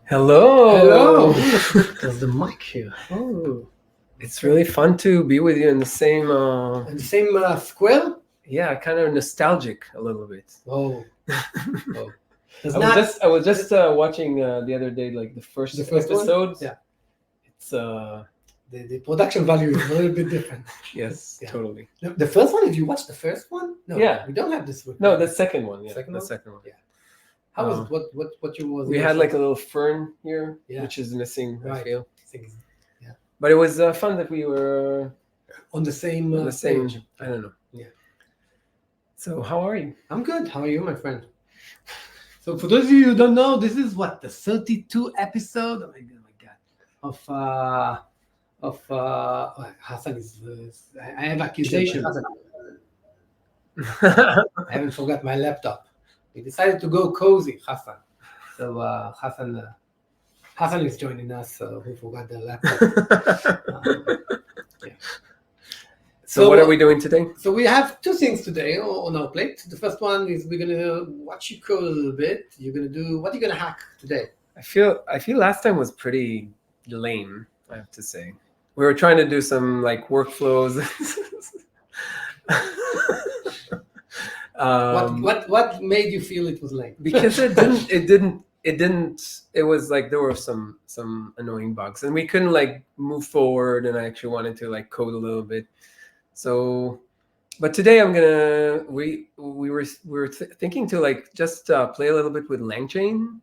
Hello. Hello. There's the mic here. Oh, it's really fun to be with you in the same. And the same square? Yeah, kind of nostalgic a little bit. Oh. Oh. It's I was just watching the other day, like the first one? episode. Yeah. It's The production value is a little bit different. yes, Yeah. totally. The first one, did you watch the first one? No. Yeah. We don't have this one. No, the second one. Yeah, Second the one? second one. Yeah. How was it? What you was? We had like a little fern here, Yeah. which is missing. I Right. feel. Yeah. But it was fun that we were On the same page. page. I don't know. Yeah. So how are you? I'm good. How are you, my friend? So for those of you who don't know, this is what the 32 episode. Oh my god! Of Hassan is. I have accusation. I haven't forgot my laptop. We decided to go cozy, Hassan. So Hassan is joining us. Who forgot the laptop? Yeah. So what are we doing today? So we have two things today on our plate. The first one is we're gonna watch you code a little bit. You're gonna do what are you gonna hack today? I feel last time was pretty lame, I have to say. We were trying to do some like workflows. What made you feel it was lame? Because it was like there were some annoying bugs and we couldn't like move forward, and I actually wanted to like code a little bit. So but today we were thinking to like just play a little bit with Langchain.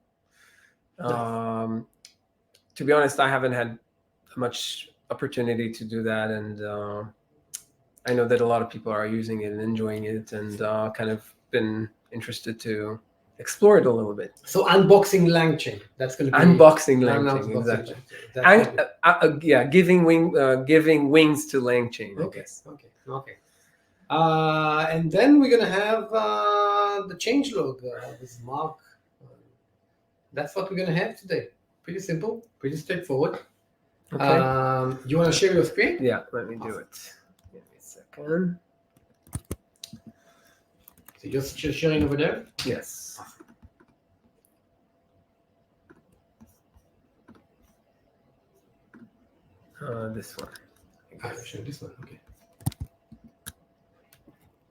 To be honest, I haven't had much opportunity to do that, and I know that a lot of people are using it and enjoying it, and kind of been interested to explore it a little bit. So unboxing Langchain. That's going to be unboxing Langchain, exactly. Giving wings to Langchain. Okay. And then we're gonna have the changelog with Mark. That's what we're gonna have today. Pretty simple, pretty straightforward. Okay. You want to share your screen? Yeah, let me do it. Give me a second. So you're sharing over there? Yes. This one. I'll show this one. Okay.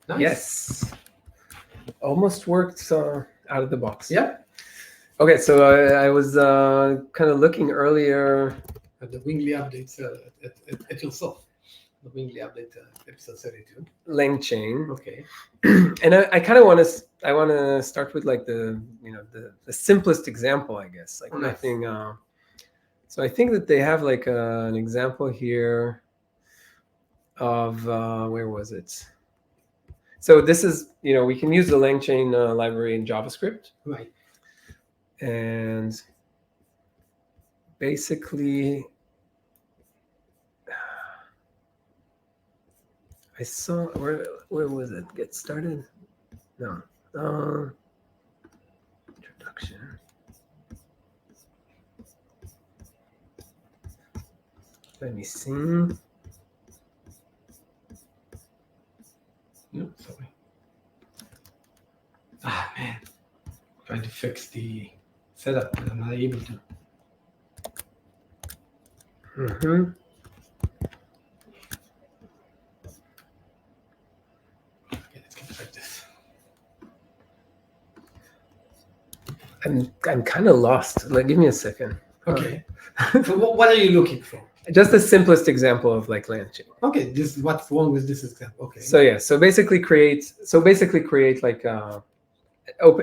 Nice. Yes. Almost worked out of the box. Yeah. Okay, so I was kind of looking earlier at the Wingly updates at yourself. The Wingly update episode 32. Langchain. Okay. And I kind of want to start with like the simplest example, I guess. Like nothing. So I think that they have like an example here of where was it? So this is, we can use the Langchain library in JavaScript. Right. And basically, I saw, where was it? Get started? No. Introduction. Let me see. No, sorry. Ah, man. Trying to fix the setup, but I'm not able to. Mm-hmm. Okay, let's get it like this. I'm kind of lost. Like, give me a second. Okay. So what are you looking for? Just the simplest example of like Langchain. Okay, this is what's wrong with this example. Okay. So basically create like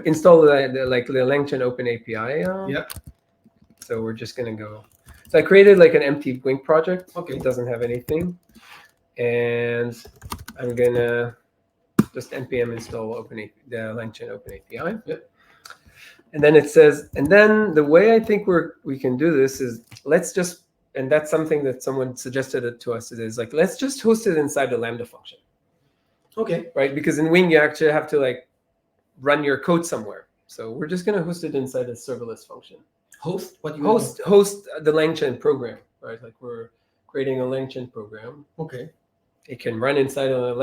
install the Langchain Open API. Yep. So we're just gonna go. So I created like an empty Wing project. Okay. It doesn't have anything, and I'm gonna just npm install the Langchain Open API. Yep. And then it says, and then the way I think we can do this is let's just, and that's something that someone suggested it to us. It is like let's just host it inside the Lambda function. Okay. Right, because in Wing you actually have to like run your code somewhere. So we're just gonna host it inside a serverless function. Host what you host the Langchain program, right? Like we're creating a Langchain program. Okay. It can run inside a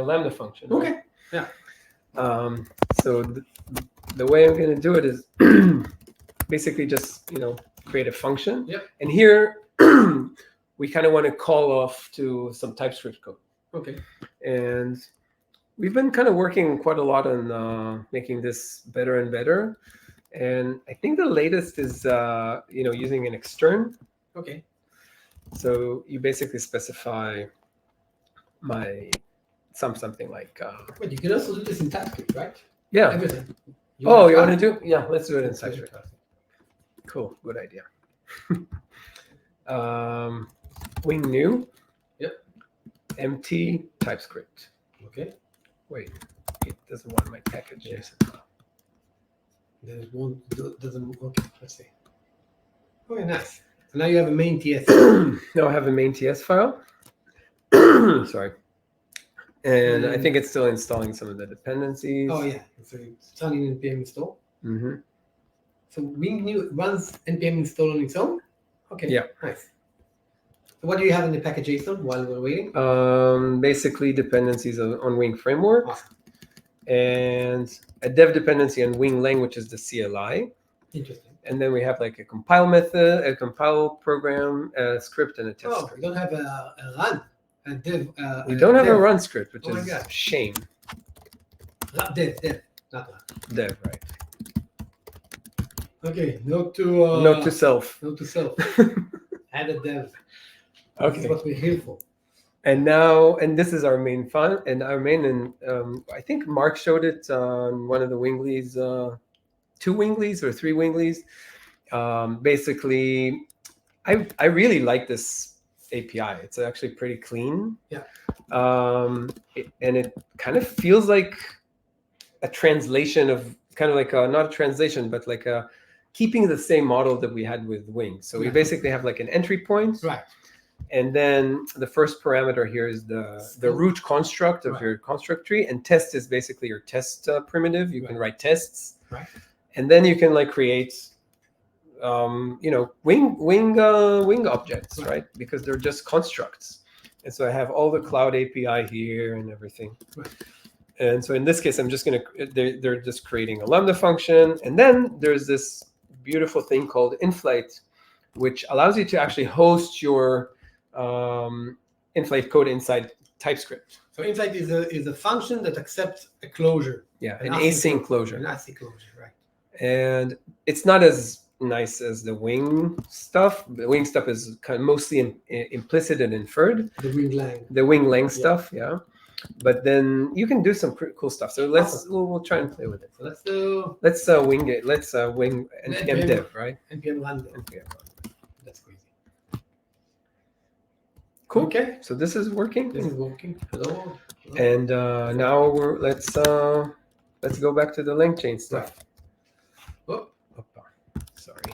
Lambda function. Okay. Right? Yeah. So the way I'm going to do it is basically just create a function. Yep. And here we kind of want to call off to some TypeScript code. Okay. And we've been kind of working quite a lot on making this better and better. And I think the latest is using an extern. Okay. So you basically specify something like But you can also do this in TypeScript, right? yeah. Everything. You want to do? Yeah, let's do it in TypeScript. Cool, good idea. Wing new. Yep. Empty TypeScript. Okay. Wait, it doesn't want my package. Yeah. Yes. There's one doesn't. Okay, let's see. Okay, nice. So now you have a main TS. Now I have a main TS file. Sorry. And I think it's still installing some of the dependencies. Oh yeah, so it's running npm install. Mm-hmm. So Wing new runs npm install on its own. Okay. Yeah. Nice. So what do you have in the package JSON while we're waiting? Basically dependencies on Wing framework. Awesome. And a dev dependency on Wing lang, which is the CLI. Interesting. And then we have like a compile method, a compile program, a script, and a test Oh, script. we don't have a run. A dev. We don't have dev. a run script, which Oh my is God. shame. Dev, not run. Dev, right? Okay, note to Note to self. Note to self. Add a dev. This Okay. is what we're here for. And this is our main file, and our main, and I think Mark showed it on one of the Winglies, 2 Winglies or 3 Winglies. Basically, I really like this API. It's actually pretty clean. Yeah. And it kind of feels like a translation of kind of like not a translation, but like keeping the same model that we had with Wing. So we basically have like an entry point. Right. And then the first parameter here is the root construct of your construct tree, and test is basically your test primitive. You can write tests, right? And then you can like create, wing objects, right? Because they're just constructs. And so I have all the cloud API here and everything. Right. And so in this case, I'm just they're just creating a Lambda function, and then there's this beautiful thing called inflate, which allows you to actually host your inflate code inside TypeScript. So inflate is a function that accepts a closure. Yeah, an async closure. An async closure, right? And it's not as nice as the Wing stuff. The Wing stuff is kind of mostly implicit and inferred. The Wing lang. The Wing lang stuff, yeah. But then you can do some pretty cool stuff. So we'll try and play with it. So let's wing it. Let's wing npm dev, right? npm random. NPM. That's crazy. Cool. Okay. So this is working. This is working. Hello. And now let's go back to the Langchain stuff. Right. Oh. Opa. Sorry.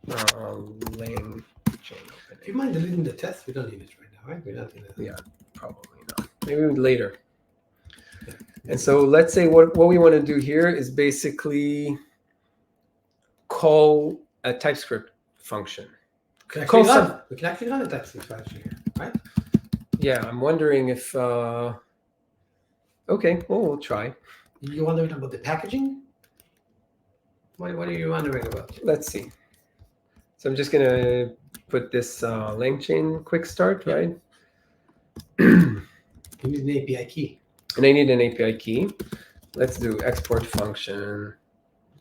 Langchain. Do you mind deleting the test? We don't need it right now, right? We're not in it. Yeah, probably not. Maybe later. Yeah. And so let's say what we want to do here is basically call a TypeScript function. We can actually run a TypeScript function here, right? Yeah, I'm wondering if. Okay, well, we'll try. You're wondering about the packaging? What are you wondering about? Let's see. So I'm just gonna put this Langchain quick start, right? You need an API key. And I need an API key. Let's do export function,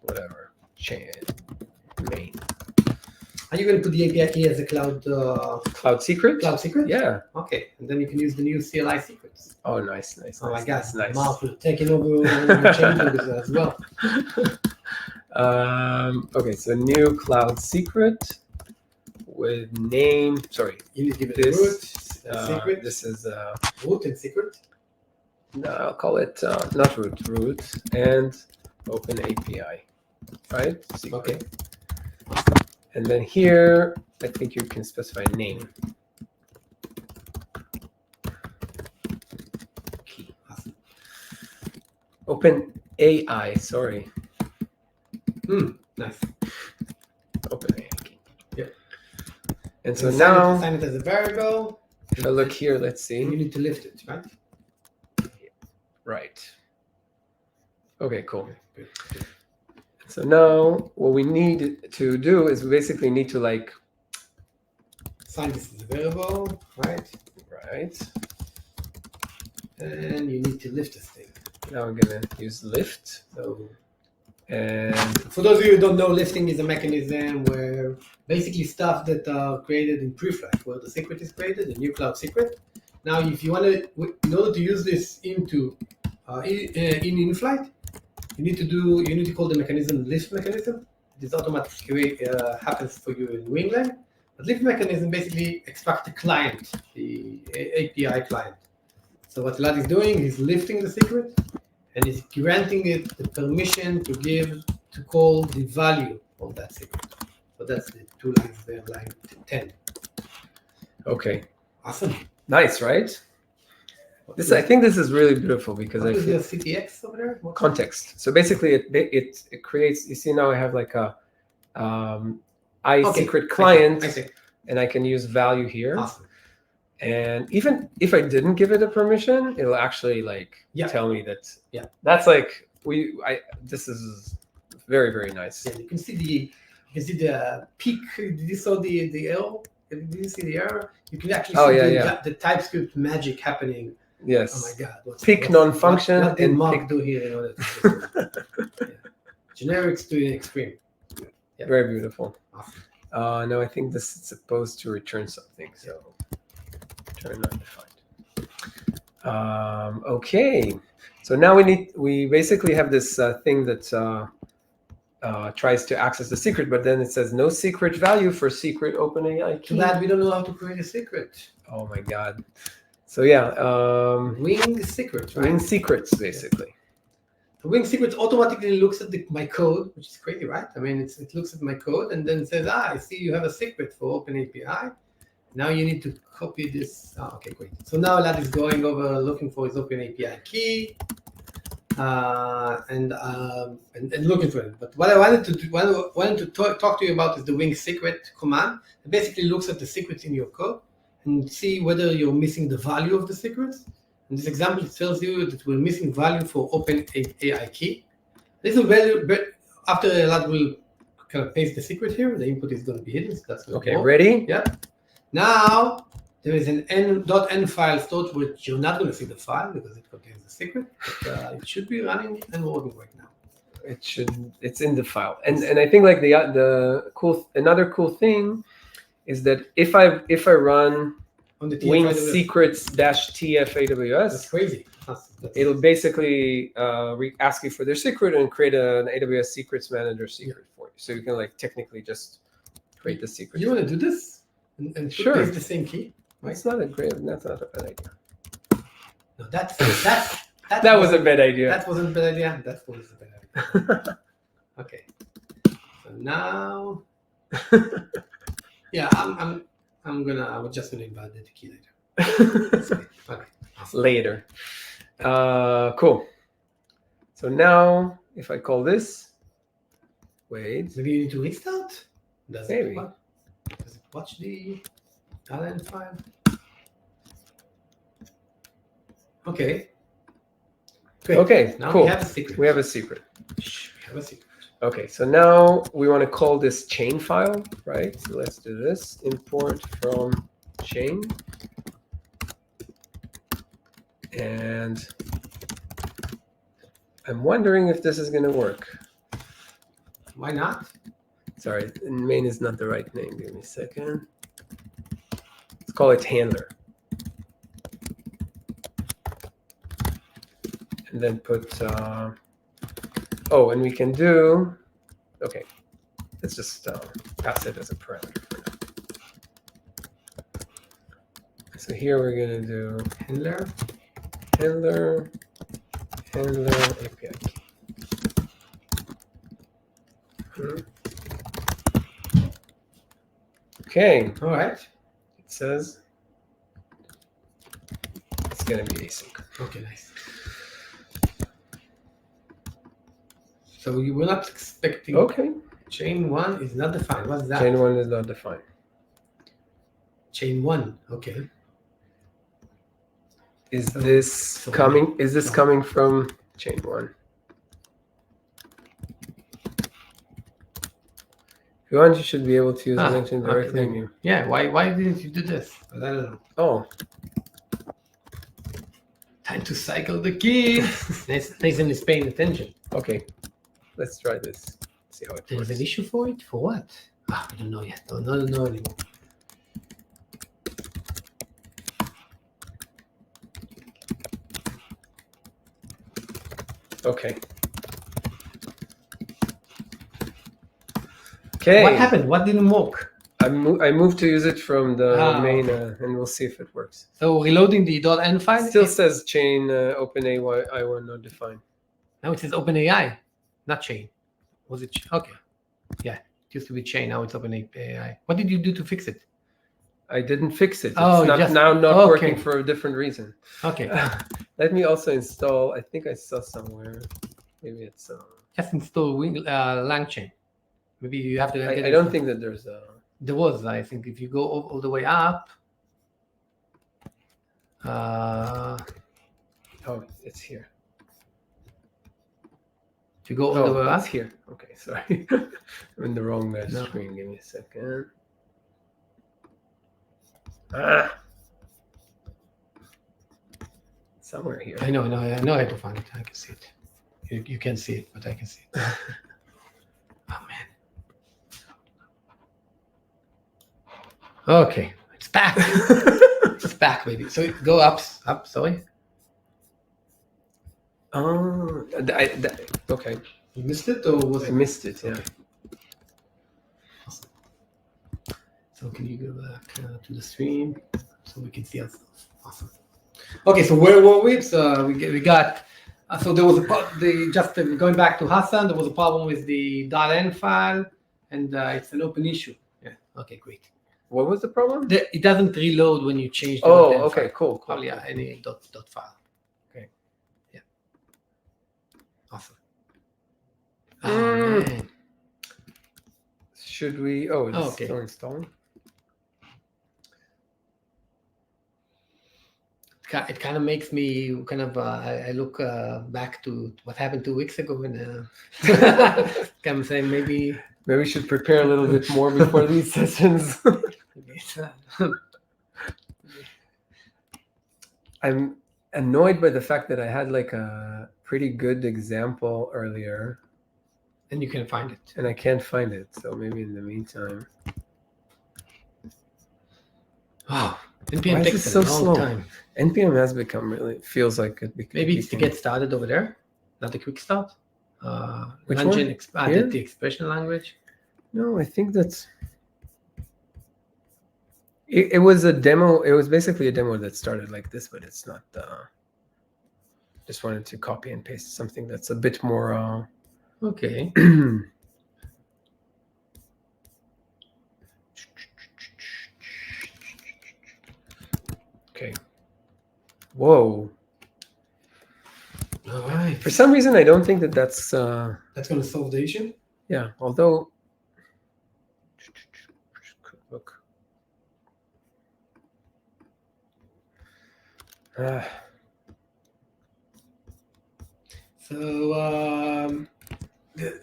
whatever, chain, main. Are you going to put the API key as a Cloud secret? Cloud secret? Yeah. Okay, and then you can use the new CLI secrets. Oh, nice. Oh my God, nice. Mark, we're taking over your changes as well. Okay, so new cloud secret with name. Sorry, You need to give it this a root, secret. This is Root and secret. no, I'll call it not root and open API, right? Secret. Okay. And then here, I think you can specify name. Key. Open AI. Sorry. Nice. Open AI key. Yep. And so And now, assign it as a variable. if I look here, let's And you see. need to lift it, right? Right. Okay, cool. Good. So now what we need to do is we basically need to like Assign this as a variable, right? right. And you need to lift this thing. Now we're gonna use lift. So And for those of you who don't know, lifting is a mechanism where basically stuff that are created in pre-flight, where the secret is created, the new cloud secret. Now, if you want to, in order to use this into in-flight, you need to call the mechanism lift mechanism. This automatically happens for you in Wingland. But lift mechanism basically extracts the client, the API client. So what Elad is doing, he's lifting the secret and he's granting it the permission to call the value of that secret. So that's the 2 lines there, line 10. okay, Awesome. nice, right? I think this is really beautiful because What I is feel the CTX over there? What? context. So basically, it creates. You see now I have like a secret client, I see. and I can use value here. Awesome. And even if I didn't give it a permission, it'll actually like tell me that. Yeah. That's like this is very, very nice. Yeah, you can see the peak. Did you saw the arrow? Did you see the arrow? You can actually see the TypeScript magic happening. Yes. Oh my God. Pick non-function what did and Mark do here in order to generics to extreme. Yeah. Very beautiful. Awesome. No, I think this is supposed to return something. So return undefined. Okay. So now we basically have this thing that tries to access the secret, but then it says no secret value for secret OpenAI key. Too bad we don't know how to create a secret. Oh my God. So yeah, wing secrets, right? Wing secrets, basically. The wing secrets automatically looks at my code, which is crazy, right? I mean, it looks at my code and then says, I see you have a secret for OpenAPI. Now you need to copy this. Oh, okay, great. So now Elad is going over looking for his OpenAPI key and looking for it. But what I wanted to talk to you about is the wing secret command. It basically looks at the secrets in your code and see whether you're missing the value of the secrets. In this example, it tells you that we're missing value for OpenAI key. This will value, after Elad will kind of paste the secret here, the input is going to be hidden. So that's okay, ready? Yeah. Now, there is an .n file stored, which you're not going to see the file because it contains the secret. But it should be running and working right now. It's in the file. And I think like another cool thing is that if I run on the wing secrets -tf AWS, that's crazy. It'll basically ask you for their secret and create an AWS secrets manager secret for you. So you can like technically just create the secret. You want to do this and sure, paste the same key? Right? That's not a bad idea. No, that was a bad idea. That wasn't a bad idea. That was a bad idea. Okay. So now, yeah, I'm just gonna invalidate the key later. Okay. Awesome. Later. Cool. So now, if I call this, wait. Maybe you need to restart. Does Maybe. Does it watch the .ln file? Okay. Great. Okay, now cool. We have a secret. We have a secret. We have a secret. Okay, so now we want to call this chain file, right? So let's do this. Import from chain. And I'm wondering if this is going to work. Why not? Sorry, main is not the right name. Give me a second. Let's call it handler. And then put, and we can do, okay, let's just pass it as a parameter for now. So here we're going to do handler API key. Okay. All right. It says it's going to be async. Okay, nice. So you were not expecting. Okay. Chain 1 is not defined. What's that? Chain 1 is not defined. Chain 1. Okay. Is this coming? Is this coming from chain 1? If you want, you should be able to use Langchain okay, directly in thank you. you. Yeah, why didn't you do this? I don't know. Oh, Time to cycle the kids. Nathan is paying attention. okay. Let's try this. See how it There's works. an issue for it? For what? I don't know yet. Don't know anymore. Okay. Okay. What happened? What didn't work? I moved to use it from the main, okay. and we'll see if it works. So reloading the .env file? It still says chain OpenAI1 not defined. Now it says OpenAI, not chain. Was it? Okay. Yeah, it used to be chain. Now it's OpenAI. What did you do to fix it? I didn't fix it. It's Oh, not just- now not okay. working for a different reason. Okay. Let me also install. I think I saw somewhere. Maybe it's. Just install Langchain. Maybe you have to. I don't think that there's a. There was. I think if you go all the way up. Oh, it's here. If you go all the way it's up. here. Okay, sorry. I'm in the wrong No. screen. Give me a second. Somewhere here. I know how to find it. I can see it. You can't see it, but I can see it. Oh man. Okay, it's back. It's back, baby. So go up. Sorry. Oh, okay. You missed it, or was I missed it. Yeah. Awesome. So can you go back to the stream so we can see ourselves? Awesome. Okay, so where were we? So we got. So there was going back to Hassan. There was a problem with the .env file, and it's an open issue. Yeah. Okay, great. What was the problem? It doesn't reload when you change the Oh, .env okay, file. cool. Oh, yeah, any dot file. Okay. Yeah. Awesome. Mm. Oh, man. Should we? Oh, it's okay. still installing. It kind of makes me kind of. I look back to what happened 2 weeks ago, and I'm saying maybe we should prepare a little bit more before these sessions. I'm annoyed by the fact that I had like a pretty good example earlier, and you can find it. and I can't find it. So maybe in the meantime. Wow, NPM Why is takes it a so long slow? time. NPM has become feels like it. Maybe it's to get started over there, not the quick start. Which Langchain one? added the expression language. No, I think that's. It was a demo. It was basically a demo that started like this, but it's not. Just wanted to copy and paste something that's a bit more. Okay. Okay. Whoa. All right. For some reason, I don't think that that's. That's going to solve the issue. Yeah. Although. Look. So,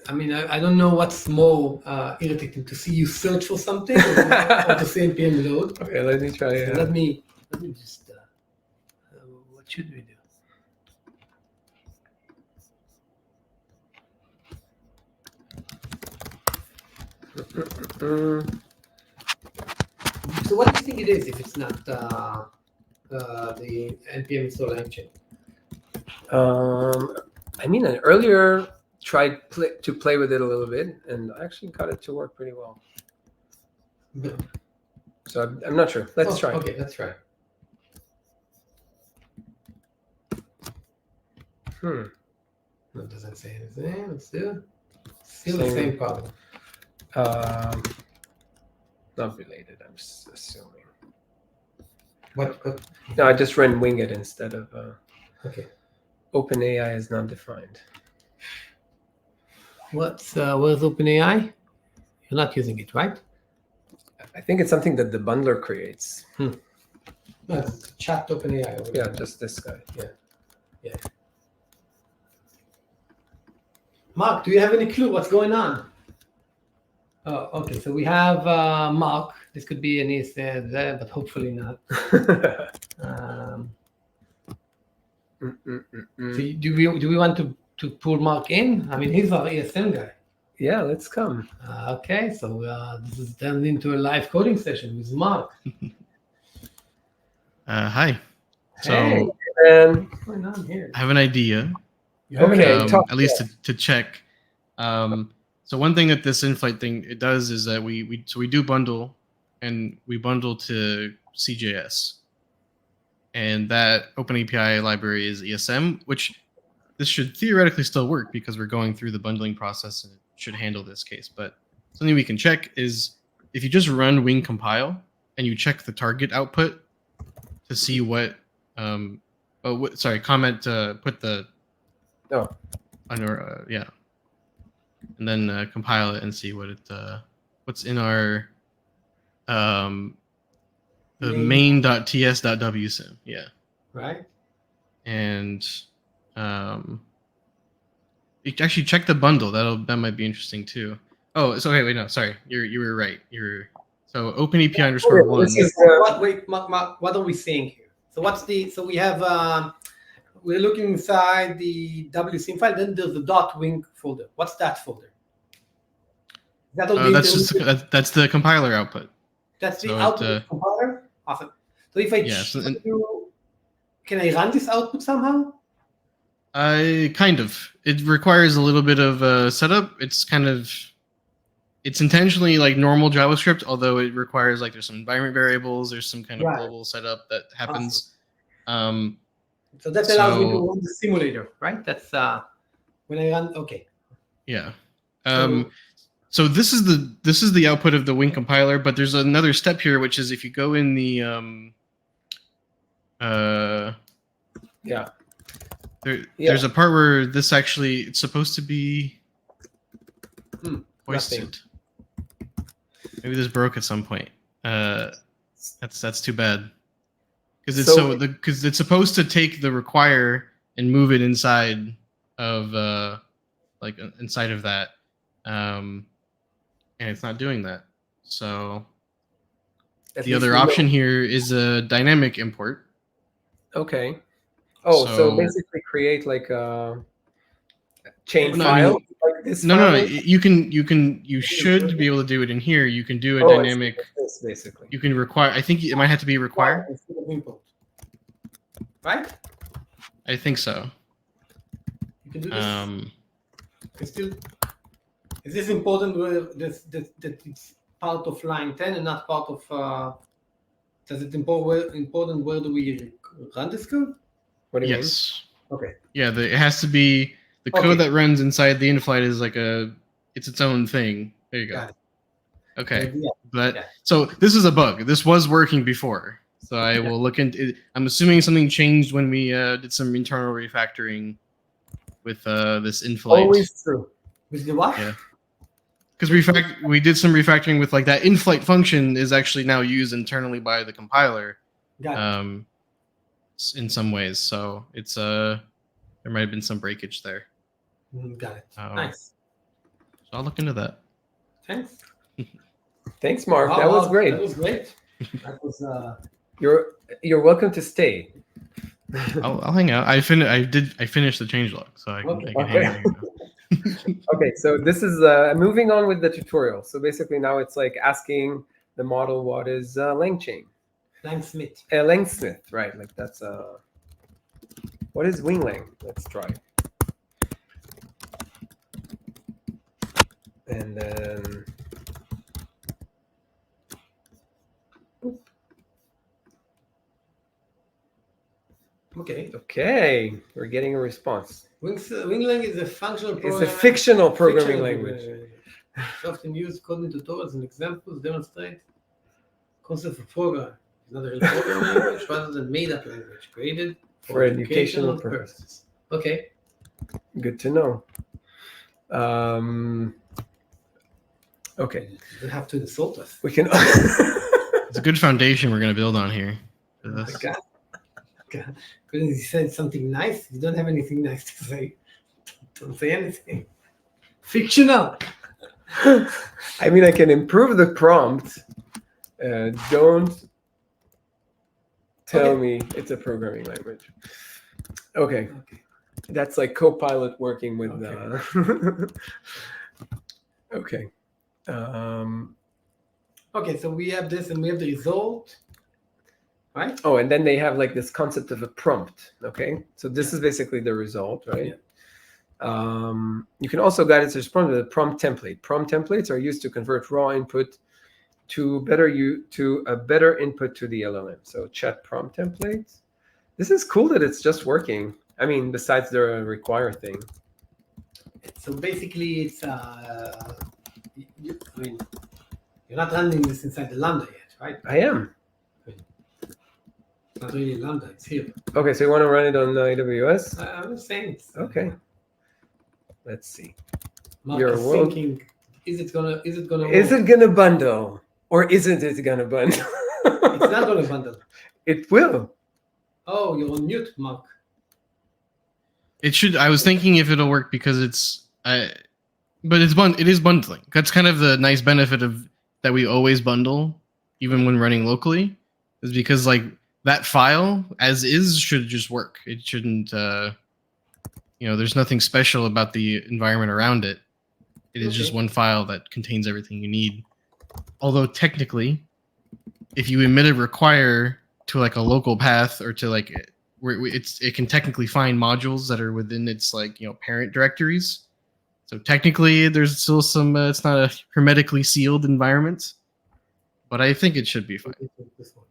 I mean, I don't know what's more irritating, to see you search for something or to see NPM load. Okay, let me try. So let me just. What should we do? So what do you think it is if it's not the NPM install Langchain? I mean, I earlier tried to play with it a little bit, and I actually got it to work pretty well. So I'm not sure. Let's try. Okay, let's try. No, it doesn't say anything. Let's do. Still the same problem. Not related. I'm just assuming. What? No, I just ran wing it instead of. Okay. OpenAI is not defined. Where's OpenAI? You're not using it, right? I think it's something that the bundler creates. No, it's chat OpenAI. Over Yeah, there. just this guy. Yeah. Mark, do you have any clue what's going on? Oh, okay. So we have Mark. This could be an ESN, but hopefully not. Um, so do we want to pull Mark in? I mean, he's our ESN guy. Yeah, let's come. Okay, so this is turned into a live coding session with Mark. Hi. Hey, So what's going on here? I have an idea. You have an Okay, idea? talk At least to check. So one thing that this in-flight thing it does is that we do bundle, and we bundle to CJS, and that Open API library is ESM, which this should theoretically still work because we're going through the bundling process and it should handle this case. But something we can check is if you just run wing compile and you check the target output to see what comment put the under yeah, and then compile it and see what it what's in our the main.ts.wsim, yeah, Right. and you can actually check the bundle. That might be interesting too. Oh, so wait, no, sorry, you were right. So OpenAPI underscore one. This is, Mark, what are we seeing here? So so we have we're looking inside the WSIM file. Then there's the .wing folder. What's that folder? Is that all the that's the compiler output. That's the so output of the compiler. Awesome. So if I can I run this output somehow? Kind of. It requires a little bit of setup. It's intentionally like normal JavaScript, although it requires like there's some environment variables, there's some kind of global setup that happens. Awesome. So that allows me to run the simulator, right? That's when I run. Okay. Yeah. So this is the output of the Wing compiler, but there's another step here, which is if you go in the there's a part where this actually it's supposed to be hoisted. Maybe this broke at some point. That's too bad. Because it's it's supposed to take the require and move it inside of inside of that, and it's not doing that. So the other option here is a dynamic import. Okay. Oh, so basically create like a chain file. Like this no. You should be able to do it in here. You can do a dynamic. This, basically. You can require. I think it might have to be require. Right. I think so. You can do this. Is this important? That it's part of line 10 and not part of? Does it important? Where do we run this code? What do you mean? Okay. Yeah, it has to be the code that runs inside the in-flight is like it's its own thing. There you go. Okay, so this is a bug. This was working before, so I will look into it. I'm assuming something changed when we did some internal refactoring with this in-flight. Always true. With the what? Yeah. Because we did some refactoring with like that in-flight function is actually now used internally by the compiler. In some ways, so it's there might have been some breakage there. Got it. Nice. So I'll look into that. Thanks. Thanks, Mark. That was great. That was great. That was. You're welcome to stay. I'll hang out. I finished the changelog, so I can hang out here. Okay, so this is moving on with the tutorial. So basically now it's like asking the model what is Langchain. Langsmith. Langsmith, right? Like that's what is Winglang? Let's try. And then Okay, we're getting a response. Winglang is a functional It's a fictional programming language. Often used coding tutorials and examples demonstrate concept of program. It's not a real programming language rather than made-up language created for educational purposes. Okay. Good to know. Okay. You don't have to insult us. We can. It's a good foundation we're going to build on here. For this. God. Couldn't he said something nice? You don't have anything nice to say. Don't say anything. Fictional. I mean, I can improve the prompt. Don't tell Okay. me it's a programming language. Okay, Okay. that's like Copilot working with. Okay. Okay. Um, Okay, so we have this and we have the result, right? oh, and then they have like this concept of a prompt. Okay, so this is basically the result, right? You can also guide it to respond with a prompt template. Prompt templates are used to convert raw input to a better input to the LLM. So chat prompt templates. This is cool that it's just working. I mean, besides the require thing. So basically, it's I mean, you're not running this inside the Lambda yet, right? I am. It's not really Lambda, it's here. Okay, so you want to run it on AWS? I'm just saying. Okay. Let's see. Mark Your is world- thinking, is it gonna Is work? it gonna bundle or isn't it gonna bundle? It's not gonna bundle. It will. Oh, you're on mute, Mark. It should. I was thinking if it'll work because but it is bundling. That's kind of the nice benefit of that we always bundle, even when running locally, is because like that file as is should just work. It shouldn't. There's nothing special about the environment around it. It is just Okay. one file that contains everything you need. Although technically, if you emit a require to like a local path or to like it can technically find modules that are within its parent directories. So technically, there's still some. It's not a hermetically sealed environment, but I think it should be fine. This one.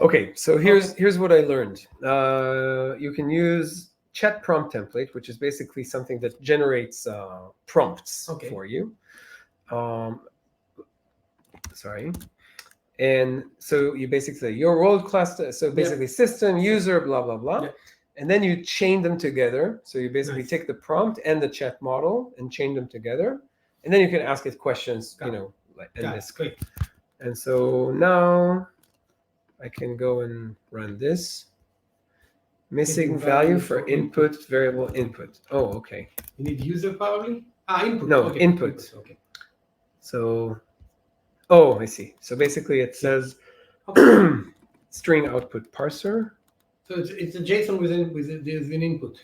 Okay, so here's what I learned. You can use chat prompt template, which is basically something that generates prompts for you. Sorry. And so you basically say your world class, so basically system, user, blah, blah, blah. Yeah. And then you chain them together. So you basically Nice. take the prompt and the chat model and chain them together. And then you can ask it questions, like in this. Great. And so now I can go and run this. Missing value for input, variable input. Oh, okay. You need user probably? Input. No, Okay. input. Okay. So, I see. So basically it says Okay. string output parser. So it's a JSON with an input.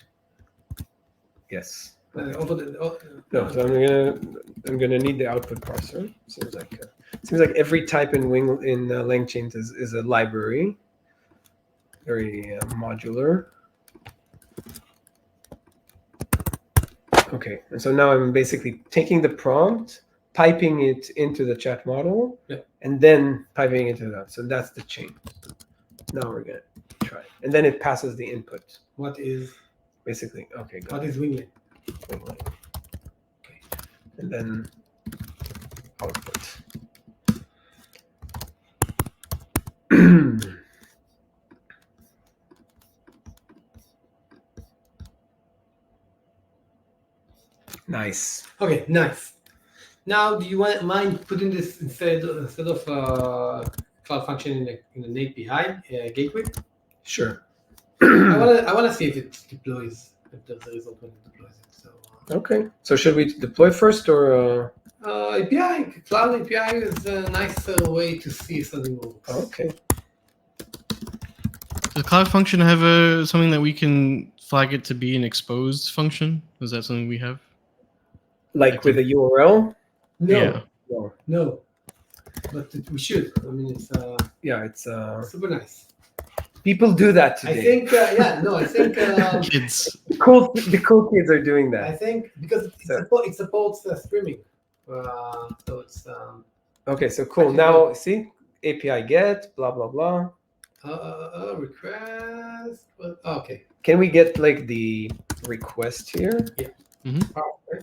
Yes. No, No, so I'm gonna need the output parser. Seems like every type in Langchain is a library. Very modular. Okay, and so now I'm basically taking the prompt, piping it into the chat model, and then piping it into that. So that's the chain. Now we're gonna try it. And then it passes the input. What is Basically, okay, got what it. is Winglet? Okay. And then output. Nice. Okay, nice. Now, do you mind putting this instead of Cloud Function in an API gateway? Sure. I wanna see if it deploys, if there's a result when it deploys it. So Okay. So should we deploy first or? API, Cloud API is a nicer way to see if something works. Okay. Does Cloud Function have something that we can flag it to be an exposed function? Is that something we have? Like with a URL? No, Yeah. no, but we should. I mean, it's Yeah, it's super nice. people do that I today. think, I think. Kids. The cool kids are doing I that. think because it supports streaming, so it's Okay, so cool. Now see API get blah blah blah. request. Okay. Can we get like the request here? Yeah. Mm-hmm.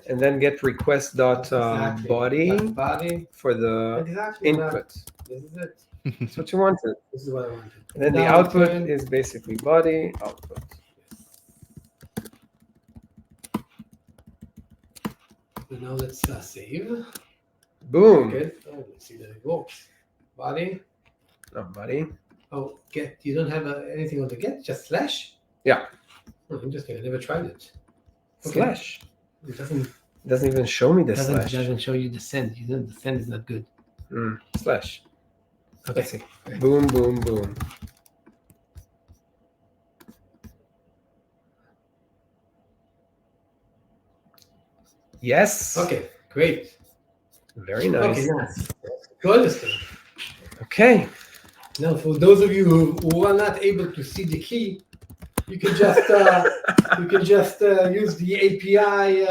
And then get request dot Exactly. body Body. for the Exactly. input. This is it. That's what you wanted. This is what I wanted. And then the Now output return. is basically body output. And now let's save. Boom. Good. Oh, let's see that it works. Body. Oh, body. Oh, get. You don't have anything on the get, just slash. Yeah. Oh, interesting. I never tried it. Okay. Slash. It doesn't. doesn't even show me the slash. Doesn't show you the send. You know the send is not good. Slash. Okay. Let's see. Boom, boom, boom. Yes. Okay. Great. Very nice. Okay. Nice. You understand? Okay. Now, for those of you who are not able to see the key, you can just use the API,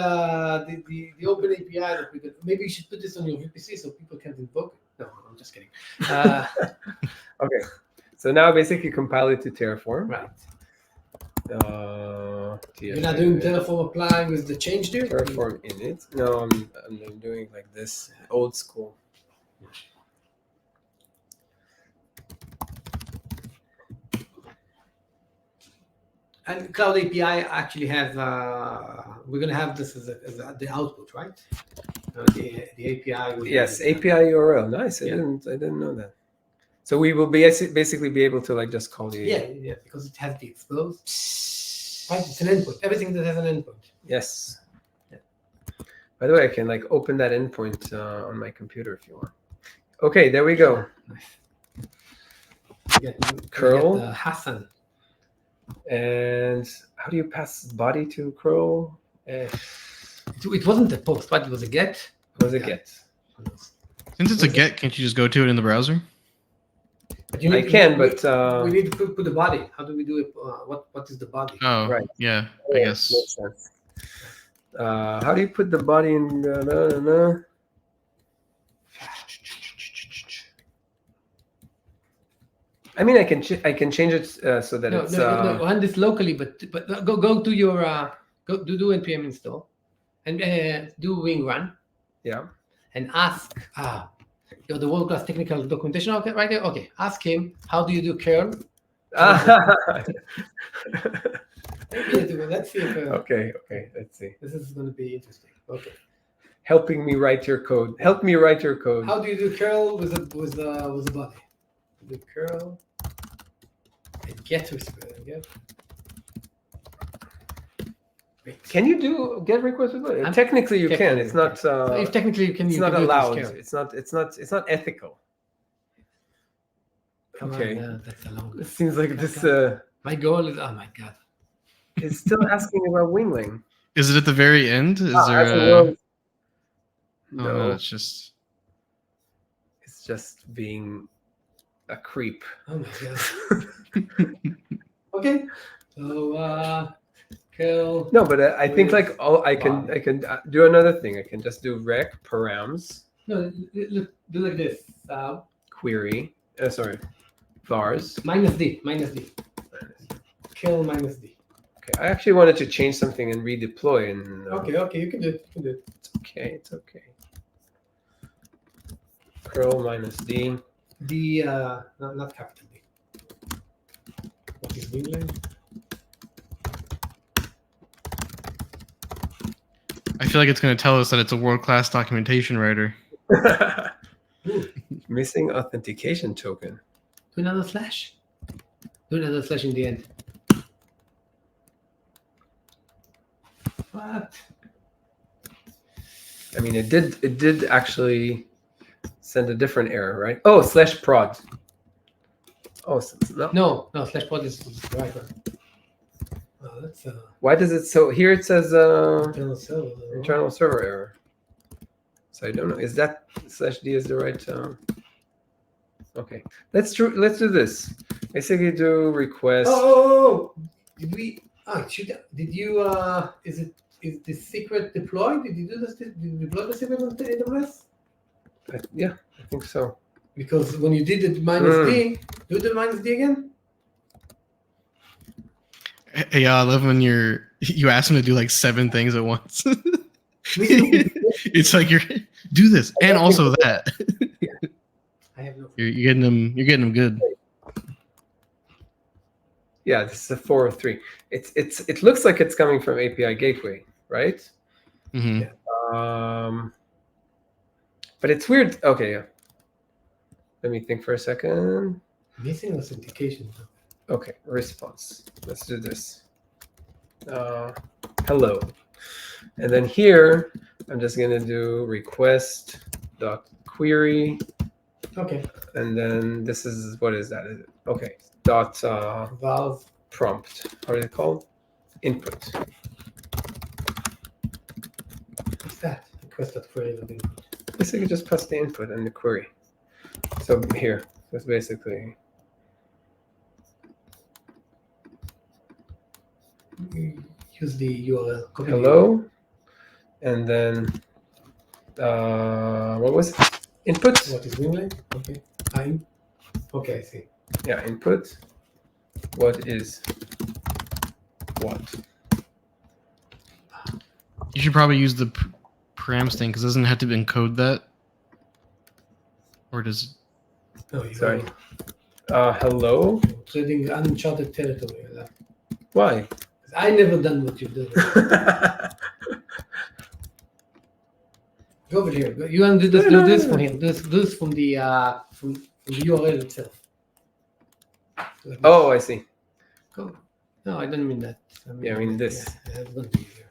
the open API that we could. Maybe you should put this on your VPC so people can invoke it. No, I'm just kidding. Okay. So now basically compile it to Terraform. Right. You're You're not doing Terraform apply with the change there? Terraform init. No, I'm doing it like this, old school. And Cloud API actually has, we're going to have this as the output, right? The API. Yes, API URL. Nice. Yeah. I didn't know that. So we will basically be able to like just call the. Yeah, because it has the expose. Right, it's an input. Everything that has an input. Yes. Yeah. By the way, I can like open that endpoint on my computer if you want. Okay, there we go. Nice. Curl. Hassan. And how do you pass body to curl? It wasn't a post, but it was a get. It was a get. Since it's a get, can't you just go to it in the browser? But I can, but we need to put the body. How do we do it? What is the body? Oh, Right. Yeah, I guess. Makes sense. How do you put the body in? I mean, I can change it so that No, it's. no, run this locally, but go to your do npm install, and do wing run. Yeah. And ask you're the world class technical documentation right there. Okay, ask him how do you do curl. Let's see if Okay. Let's see. this is going to be interesting. Okay, Helping me write your code. Help me write your code. how do you do curl with the body? Do curl and get whisper. Get. Can you do get request with body? Technically, you can. It's not. If technically you can, It's you not can do it with allowed. curl. It's not ethical. Come Okay. on, that's a long. It seems like this My goal is oh my god. is still asking about wingling. Is it at the very end? Is there as a a... world- Oh, No, no, it's just... it's just being a creep. Oh my god. Okay. So curl. No, but I think like I can do another thing. I can just do rec params No, look, do like this. query. Sorry, vars. Minus D. Kill minus D. Okay, I actually wanted to change something and redeploy. And Okay, you can do it. It's okay. Curl minus D. D, not capital D. What is wingling? I feel like it's going to tell us that it's a world-class documentation writer. Missing authentication token. Do another slash. Do another slash in the end. What? I mean, it did actually send a different error, right? Oh, slash prod. Oh, no. No, slash prod is the right one. Oh, that's Why does it so here it says internal server. internal server error. So I don't know. Is that slash D is the right? Okay, let's do this. Basically, do request. Oh! Did we? Did you? Is the secret deployed? Did you do this? Did you deploy the secret on AWS? Yeah, I think so. Because when you did the minus D, do the minus D again. Hey, I love when you ask him to do like 7 things at once. It's like do this and also that. I have no. You're getting them good. Yeah, this is a 403. It looks like it's coming from API Gateway, right? Mm-hmm. Yeah. But it's weird. Okay, yeah. Let me think for a second. Missing authentication. Okay, response. Let's do this. Hello. And then here I'm just gonna do request dot query, Okay. and then this is what is that? Okay, dot Valve. prompt. What is it called? Input. What's that? Request that query of input. Basically, just press the input and the query. So here, that's basically. Use the URL. Copy Hello, and then what was it? Input? What is Winlet? Okay. Okay, I see. Yeah, input. What is what? You should probably use the params thing because doesn't it have to encode that, or does? No, you Sorry. are Hello. treading uncharted territory. Why? I never done what you did. Go over here. You want to do this from here. Do this from the URL itself. Oh, I see. Go. No, I don't mean that. I mean this. Yeah, it's going to be here.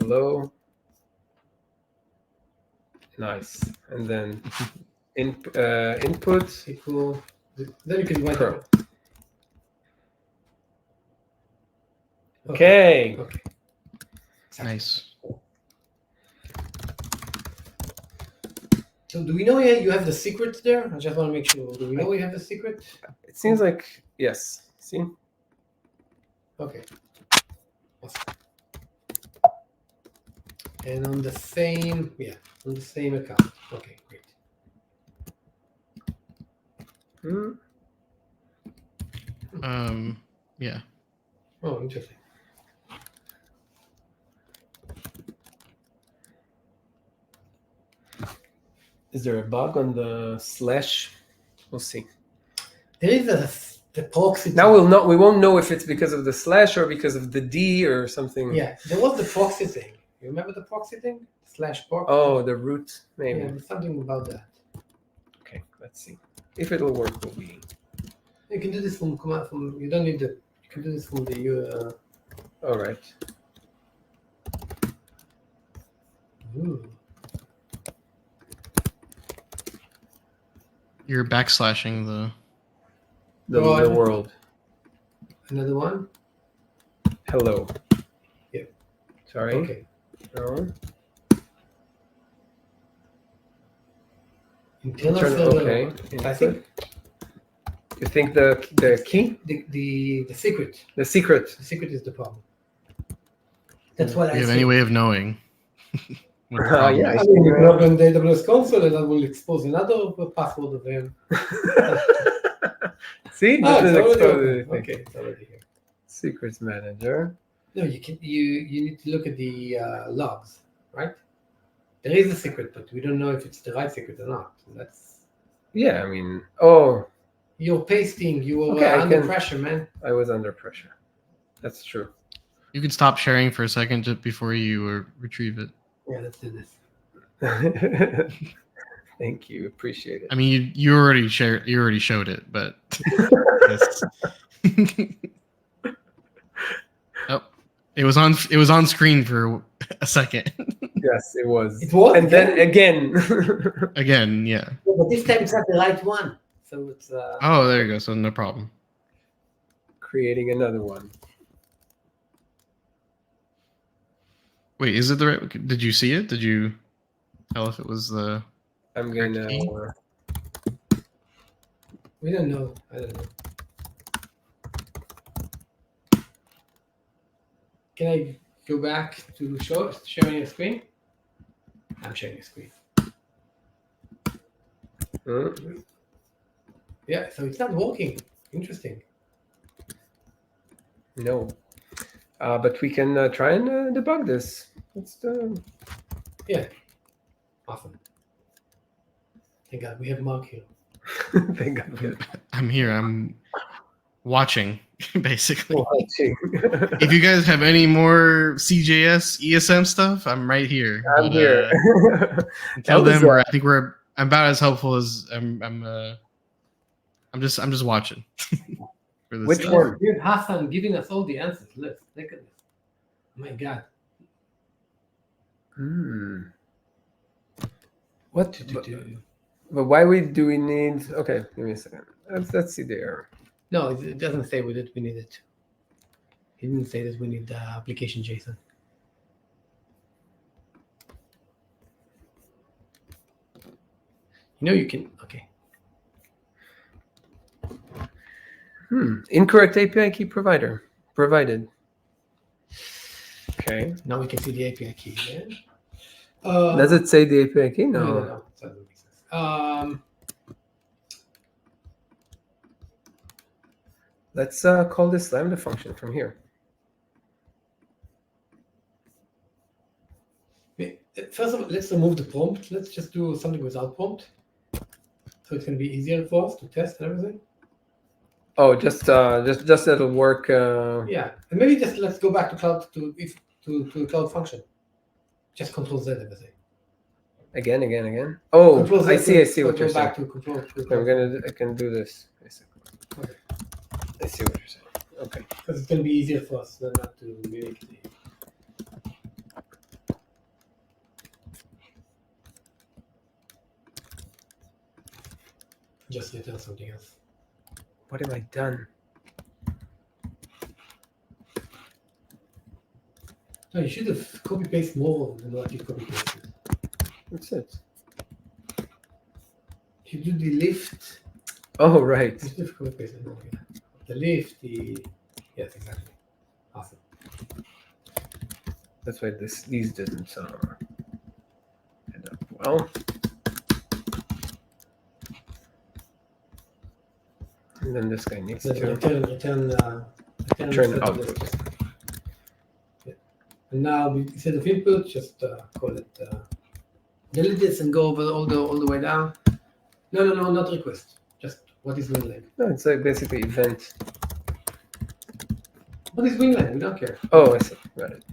Hello. Nice. And then input. Equal. Then you can write Pro. it. Okay. Okay. Nice. So do we know you have the secret there? I just want to make sure. Do we know we have the secret? It seems like yes. See? Okay. Awesome. And on the same account. Okay, great. Yeah. Oh, interesting. Is there a bug on the slash? We'll see. There is the proxy. Now we won't know if it's because of the slash or because of the D or something. Yeah, there was the proxy thing. You remember the proxy thing? Slash proxy. Oh, the root maybe. Yeah, there's something about that. Okay, let's see. If it'll work, we'll be. You can do this from command from. You don't need the. You can do this from the. All right. Ooh. You're backslashing the. The world. Another one. Hello. Yeah. Sorry. Okay. No. Internal server. Okay. I think You think the key? the secret. The secret. The secret is the problem. That's what Do I you have see. any way of knowing? what the problem Yeah, is? I mean, you log on the AWS console and I will expose another password of him. See? Ah, This it's is already exposed, open. I think. Okay, it's already here. Secrets manager. No, you need to look at the logs, right? There is a secret, but we don't know if it's the right secret or not. That's Yeah, I mean, oh, you're pasting. You were Okay, I under can- pressure, man. I was under pressure. That's true. You can stop sharing for a second just before you retrieve it. Yeah, let's do this. Thank you. Appreciate it. I mean, you already shared. You already showed it, but. Oh, it was on screen for a second. Yes, it was. It was? And then again. Again, yeah. Yeah, but this time it's not the right one, so it's. Oh, there you go. So no problem. Creating another one. Wait, is it the right? Did you see it? Did you tell if it was the? I'm gonna. Key? We don't know. I don't know. Can I go back to sharing a screen? I'm sharing a screen. Yeah, so it's not working. Interesting. No. But we can try and debug this. Yeah. Awesome. Thank God we have Mark here. Thank God. I'm here. I'm watching, basically. Watching. If you guys have any more CJS ESM stuff, I'm right here. I'm here. Tell That was, them, I think I'm about as helpful as I'm just watching. For this Which stuff. one? Dude, Hassan giving us all the answers. Look at this. Oh my God. What? But why do we need? Okay, give me a second. Let's see the error. No, it doesn't say that we need it. He didn't say that we need the application JSON. You can. Okay. Incorrect API key provided. Okay. Now we can see the API key. Yeah? Does it say the API key? No. No. It doesn't make sense. Let's call this Lambda function from here. First of all, let's remove the prompt. Let's just do something without prompt, so it's going to be easier for us to test and everything. Oh, just that'll work. Yeah, and maybe just let's go back to cloud to the cloud function. Just Control Z everything. Again. Oh, Control Z I see what you're saying. Back to control. I can do this basically. Okay. I see what you're saying. Okay. Because it's going to be easier for us than not to mimic the. Just return something else. What have I done? No, you should have copy paste more than what you copy pasted. That's it. You do the lift. Oh, right. You should have copy pasted more. Yeah. The lift, yes, exactly. Awesome. That's why these didn't end up well. And then this guy needs to return output. Yeah. And now instead of input, just call it delete this and go over all the way down. No, not request. Just what is WinLang? No, it's like basically event. What is WinLang? We don't care. Oh, I see. Got it.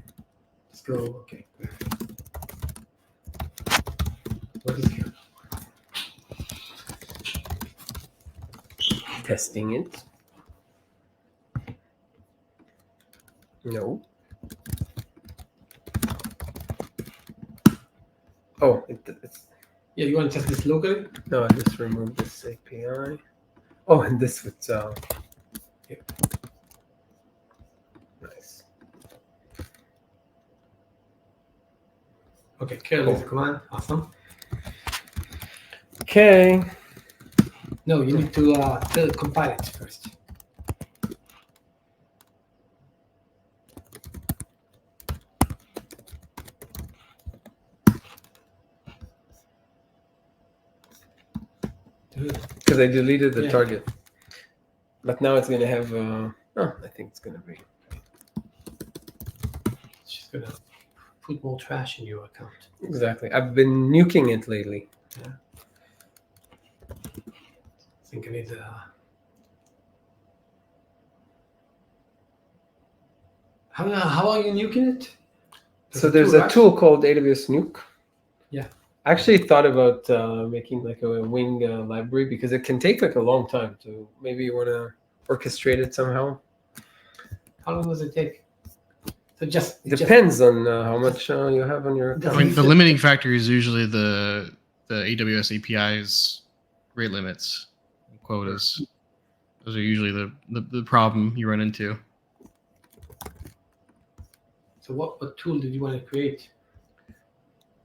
Let's go. Okay. What is here? Testing it. No. Oh, it's. Yeah, you want to test this locally? No, I just removed this API. Oh, and this with. Yeah. Nice. Okay, curl is the command. Awesome. Okay. No, you need to compile it first. Because I deleted the Yeah. target. But now it's going to have. I think it's going to be. It's just gonna put more trash in your account. Exactly. I've been nuking it lately. Yeah. I think I need How are you nuking it? So there's a tool called AWS Nuke. Yeah. I actually thought about making like a Wing library because it can take like a long time to maybe you want to orchestrate it somehow. How long does it take? So just Depends on how much you have on your. I mean, the limiting factor is usually the AWS API's rate limits, quotas. Those are usually the problem you run into. So what tool did you want to create?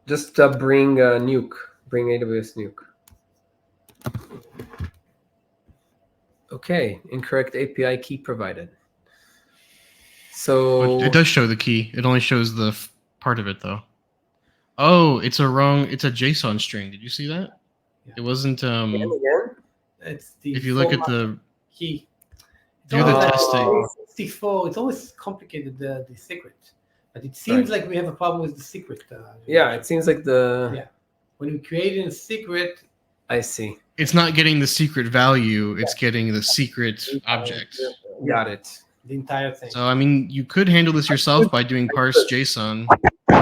Just bring Nuke. Bring AWS Nuke. Okay, incorrect API key provided. So It does show the key. It only shows the part of it though. Oh, it's a JSON string. Did you see that? Yeah. It wasn't. again? It's the. If you look at the key. do the testing. 64. It's always complicated the secret, but it seems like we have a problem with the secret. Yeah, it seems like the. Yeah. When we create a secret. I see. It's not getting the secret value. It's getting the secret object. Got it. The entire thing. So I mean, you could handle this yourself by doing parse JSON.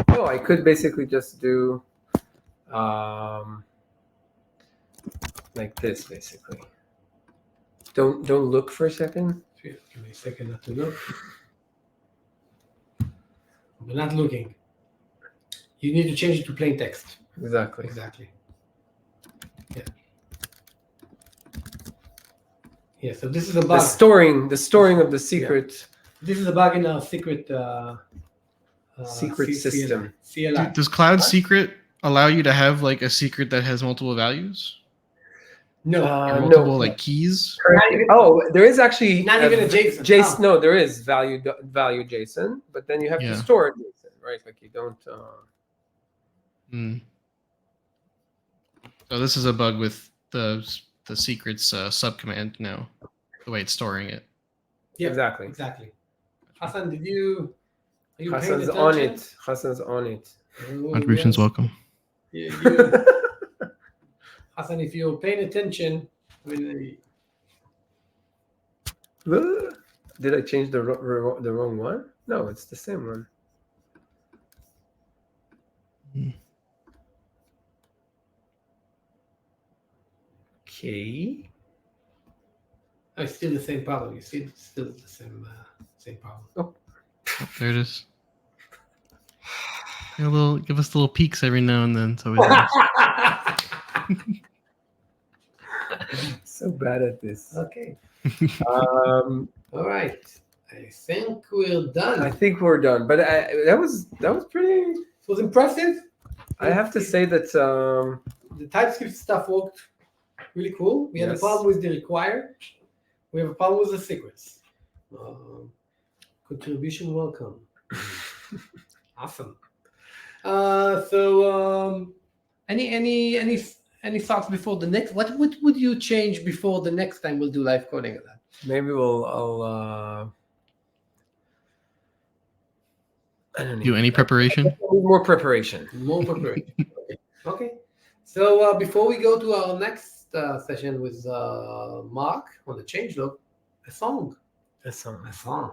No, I could basically just do like this, basically. Don't look for a second. Give me a second not to look. We're not looking. You need to change it to plain text. Exactly. Exactly. Yeah. Yeah. So this is a The bug. storing of the secret This is a bug in our secret secret system. CLI. Does Cloud Secret allow you to have like a secret that has multiple values No, or No. multiple like keys? Oh, there is actually Not even a JSON. JSON. Oh. No, there is value JSON, but then you have to Yeah. store it JSON, right? Like you don't. Hmm. So this is a bug with the secrets subcommand now, the way it's storing it. Yeah, Exactly. Exactly. Hassan, are you Hassan's paying on attention? it. Hassan's on it. Oh, Contributions yes. welcome. Yeah, Hassan, if you're paying attention, I mean, Did I change the wrong one? No, it's the same one. Okay. it's still the same problem. You see, it's still the same problem. Oh, there it is. Give us little peeks every now and then. So So bad at this. Okay. Um, All right. I think we're done. I think we're done. But that was pretty. It was impressive. I have to say that The TypeScript stuff worked really cool. We had a Yes. problem with the require. We have a problem with the secrets. Contribution welcome. Awesome. Any thoughts before the next? What would you change before the next time we'll do live coding of that? maybe I'll I don't know. do any preparation? More preparation. More preparation. Okay. So before we go to our next session with Mark on the changelog, a song. That's all. A song.